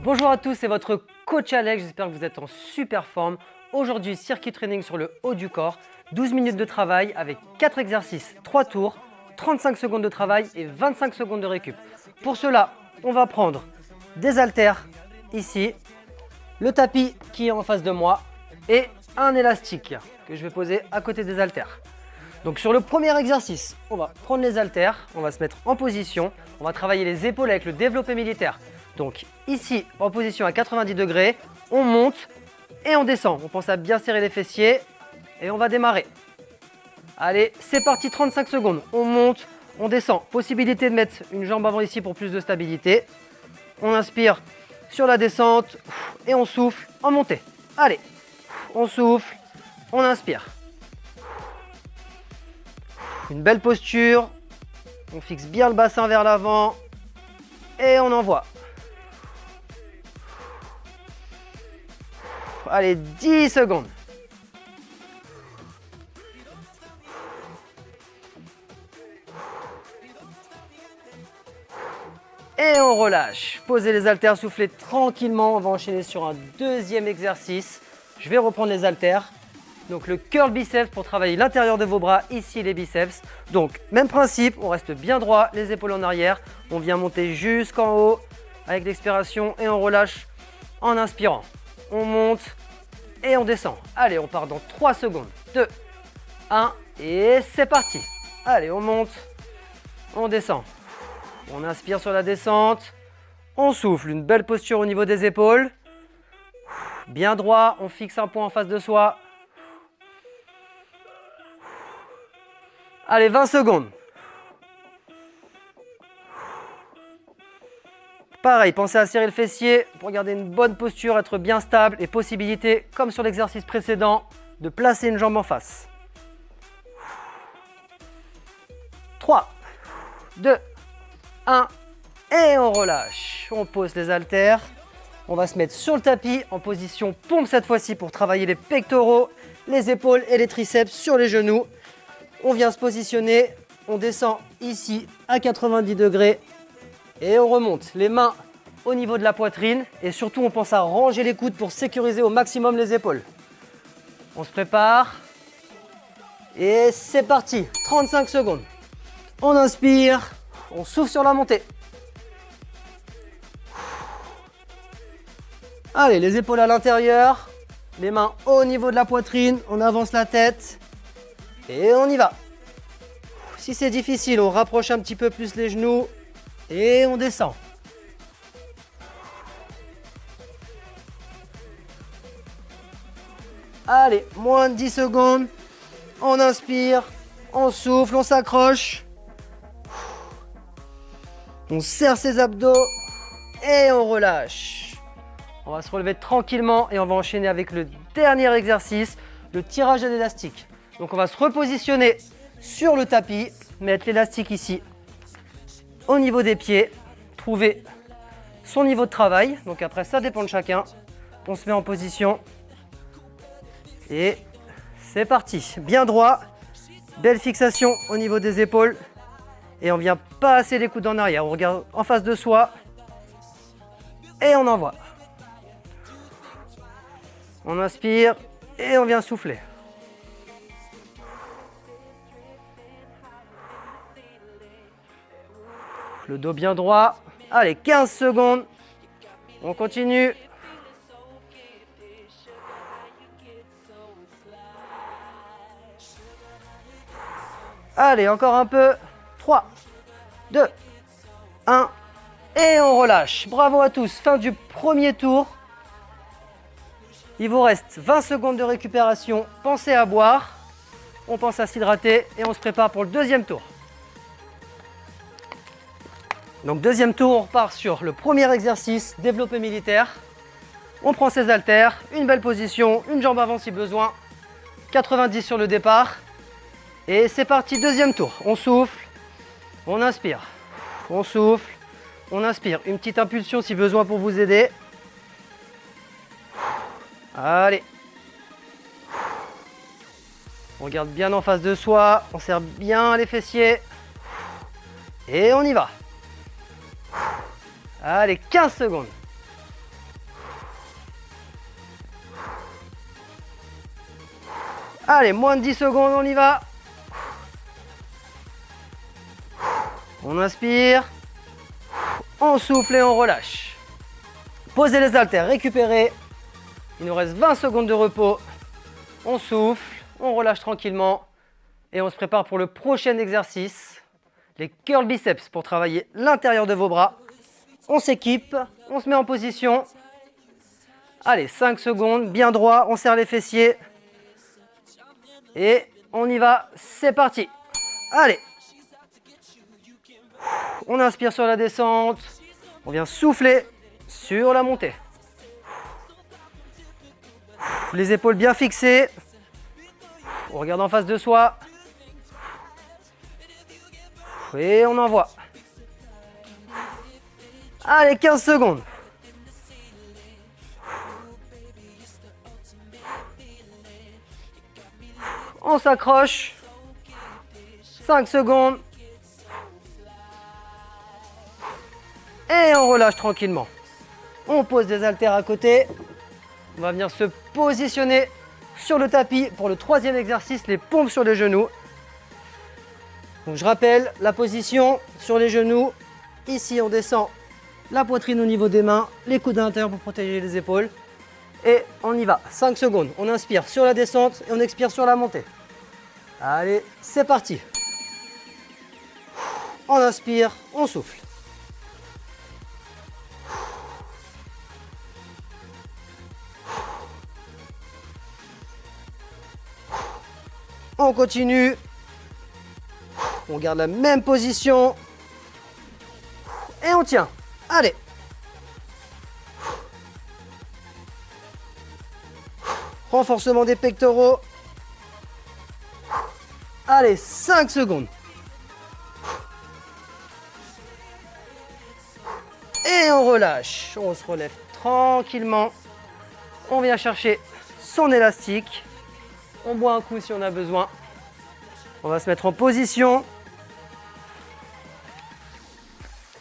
Bonjour à tous, c'est votre coach Alex, j'espère que vous êtes en super forme. Aujourd'hui, circuit training sur le haut du corps, 12 minutes de travail avec 4 exercices, 3 tours, 35 secondes de travail et 25 secondes de récup. Pour cela, on va prendre des haltères ici, le tapis qui est en face de moi et un élastique que je vais poser à côté des haltères. Donc sur le premier exercice, on va prendre les haltères, on va se mettre en position, on va travailler les épaules avec le développé militaire. Donc ici, en position à 90 degrés, on monte et on descend. On pense à bien serrer les fessiers et on va démarrer. Allez, c'est parti, 35 secondes. On monte, on descend. Possibilité de mettre une jambe avant ici pour plus de stabilité. On inspire sur la descente et on souffle en montée. Allez, on souffle, on inspire. Une belle posture. On fixe bien le bassin vers l'avant et on envoie. Allez, 10 secondes. Et on relâche. Posez les haltères, soufflez tranquillement. On va enchaîner sur un deuxième exercice. Je vais reprendre les haltères. Donc le curl biceps pour travailler l'intérieur de vos bras, ici les biceps. Donc même principe, on reste bien droit, les épaules en arrière. On vient monter jusqu'en haut avec l'expiration et on relâche en inspirant. On monte et on descend. Allez, on part dans 3 secondes. 2, 1 et c'est parti. Allez, on monte, on descend. On inspire sur la descente. On souffle, une belle posture au niveau des épaules. Bien droit, on fixe un point en face de soi. Allez, 20 secondes. Pareil, pensez à serrer le fessier pour garder une bonne posture, être bien stable et possibilité, comme sur l'exercice précédent, de placer une jambe en face. 3, 2, 1 et on relâche. On pose les haltères. On va se mettre sur le tapis en position pompe cette fois-ci pour travailler les pectoraux, les épaules et les triceps sur les genoux. On vient se positionner, on descend ici à 90 degrés et on remonte les mains au niveau de la poitrine et surtout on pense à ranger les coudes pour sécuriser au maximum les épaules. On se prépare et c'est parti, 35 secondes. On inspire, on souffle sur la montée. Allez, les épaules à l'intérieur, les mains au niveau de la poitrine, on avance la tête. Et on y va. Si c'est difficile, on rapproche un petit peu plus les genoux et on descend. Allez, moins de 10 secondes. On inspire, on souffle, on s'accroche. On serre ses abdos et on relâche. On va se relever tranquillement et on va enchaîner avec le dernier exercice, le tirage à l'élastique. Donc on va se repositionner sur le tapis, mettre l'élastique ici au niveau des pieds, trouver son niveau de travail. Donc après ça dépend de chacun. On se met en position et c'est parti. Bien droit, belle fixation au niveau des épaules et on vient passer les coudes en arrière. On regarde en face de soi et on envoie. On inspire et on vient souffler. Le dos bien droit. Allez, 15 secondes. On continue. Allez, encore un peu. 3, 2, 1. Et on relâche. Bravo à tous. Fin du premier tour. Il vous reste 20 secondes de récupération. Pensez à boire. On pense à s'hydrater et on se prépare pour le deuxième tour. Donc deuxième tour, on repart sur le premier exercice, développé militaire. On prend ses haltères, une belle position, une jambe avant si besoin. 90 sur le départ. Et c'est parti, deuxième tour. On souffle, on inspire, on souffle, on inspire. Une petite impulsion si besoin pour vous aider. Allez. On regarde bien en face de soi, on serre bien les fessiers. Et on y va. Allez, 15 secondes. Allez, moins de 10 secondes, on y va. On inspire. On souffle et on relâche. Posez les haltères, récupérez. Il nous reste 20 secondes de repos. On souffle, on relâche tranquillement. Et on se prépare pour le prochain exercice. Les curl biceps pour travailler l'intérieur de vos bras. On s'équipe, on se met en position. Allez, 5 secondes, bien droit, on serre les fessiers. Et on y va, c'est parti. Allez. On inspire sur la descente. On vient souffler sur la montée. Les épaules bien fixées. On regarde en face de soi. Et on envoie. Allez, 15 secondes. On s'accroche. 5 secondes. Et on relâche tranquillement. On pose des haltères à côté. On va venir se positionner sur le tapis pour le troisième exercice, les pompes sur les genoux. Donc je rappelle la position sur les genoux. Ici, on descend la poitrine au niveau des mains, les coudes à l'intérieur pour protéger les épaules. Et on y va. 5 secondes. On inspire sur la descente et on expire sur la montée. Allez, c'est parti. On inspire, on souffle. On continue. On garde la même position. Et on tient. Allez. Renforcement des pectoraux. Allez, 5 secondes. Et on relâche. On se relève tranquillement. On vient chercher son élastique. On boit un coup si on a besoin. On va se mettre en position.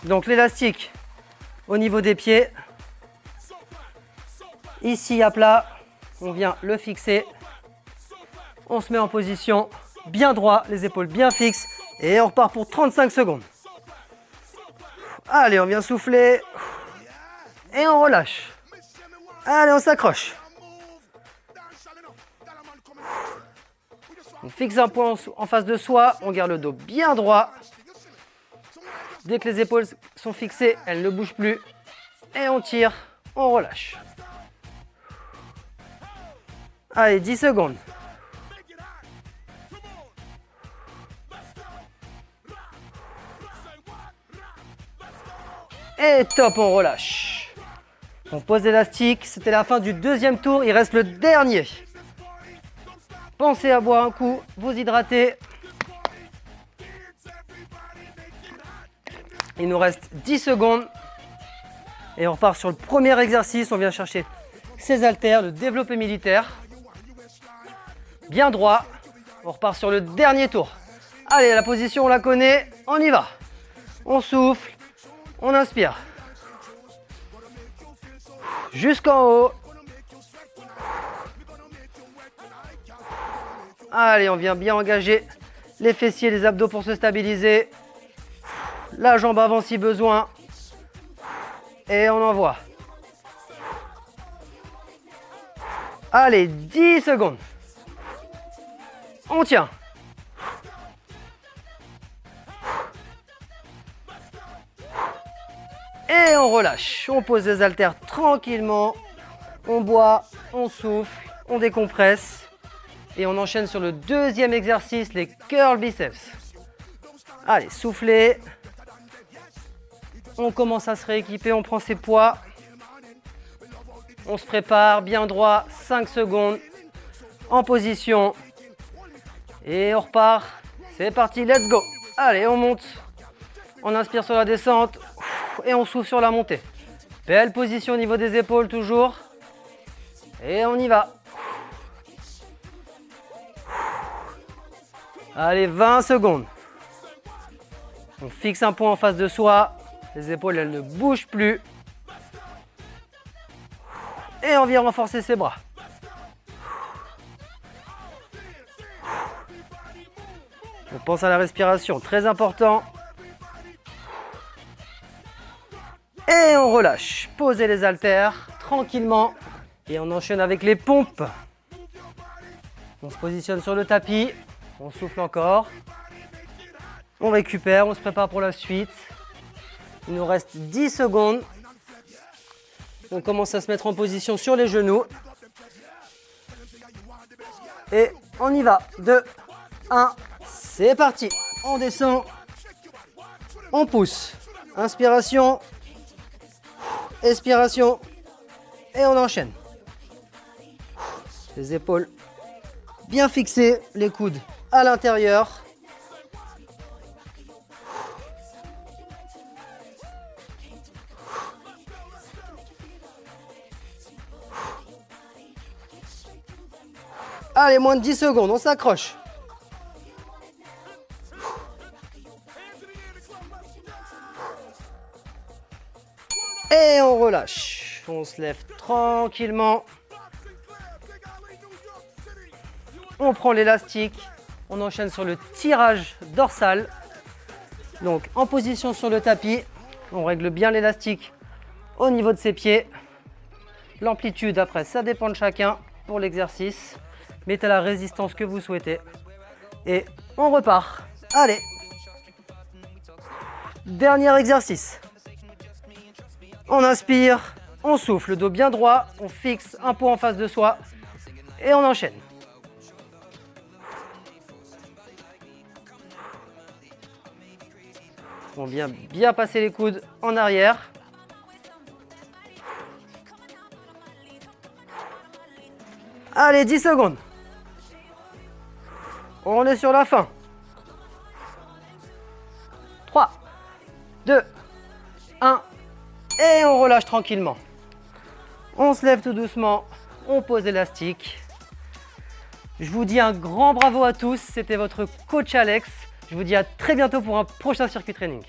Donc l'élastique au niveau des pieds. Ici à plat, on vient le fixer. On se met en position bien droit, les épaules bien fixes. Et on repart pour 35 secondes. Allez, on vient souffler. Et on relâche. Allez, on s'accroche. On fixe un point en face de soi, on garde le dos bien droit. Dès que les épaules sont fixées, elles ne bougent plus. Et on tire, on relâche. Allez, 10 secondes. Et top, on relâche. On pose l'élastique, c'était la fin du deuxième tour, il reste le dernier. Pensez à boire un coup, vous hydratez. Il nous reste 10 secondes. Et on repart sur le premier exercice. On vient chercher ses haltères, le développé militaire. Bien droit. On repart sur le dernier tour. Allez, la position, on la connaît. On y va. On souffle. On inspire. Jusqu'en haut. Allez, on vient bien engager les fessiers, les abdos pour se stabiliser. La jambe avant si besoin. Et on envoie. Allez, 10 secondes. On tient. Et on relâche. On pose les haltères tranquillement. On boit, on souffle, on décompresse. Et on enchaîne sur le deuxième exercice, les curl biceps. Allez, soufflez. On commence à se rééquiper, on prend ses poids. On se prépare, bien droit, 5 secondes. En position. Et on repart. C'est parti, let's go. Allez, on monte. On inspire sur la descente. Et on souffle sur la montée. Belle position au niveau des épaules toujours. Et on y va. Allez, 20 secondes. On fixe un point en face de soi. Les épaules, elles ne bougent plus. Et on vient renforcer ses bras. On pense à la respiration, très important. Et on relâche. Posez les haltères tranquillement. Et on enchaîne avec les pompes. On se positionne sur le tapis. On souffle encore. On récupère, on se prépare pour la suite. Il nous reste 10 secondes. On commence à se mettre en position sur les genoux. Et on y va. 2, 1, c'est parti. On descend. On pousse. Inspiration. Expiration. Et on enchaîne. Les épaules bien fixées, les coudes à l'intérieur. Allez, moins de 10 secondes, on s'accroche. Et on relâche. On se lève tranquillement. On prend l'élastique. On enchaîne sur le tirage dorsal. Donc en position sur le tapis, on règle bien l'élastique au niveau de ses pieds. L'amplitude, après, ça dépend de chacun pour l'exercice. Mettez la résistance que vous souhaitez. Et on repart. Allez. Dernier exercice. On inspire, on souffle, le dos bien droit, on fixe un pot en face de soi et on enchaîne. On vient bien passer les coudes en arrière. Allez, 10 secondes. On est sur la fin. 3, 2, 1. Et on relâche tranquillement. On se lève tout doucement. On pose l'élastique. Je vous dis un grand bravo à tous. C'était votre coach Alex. Je vous dis à très bientôt pour un prochain circuit training.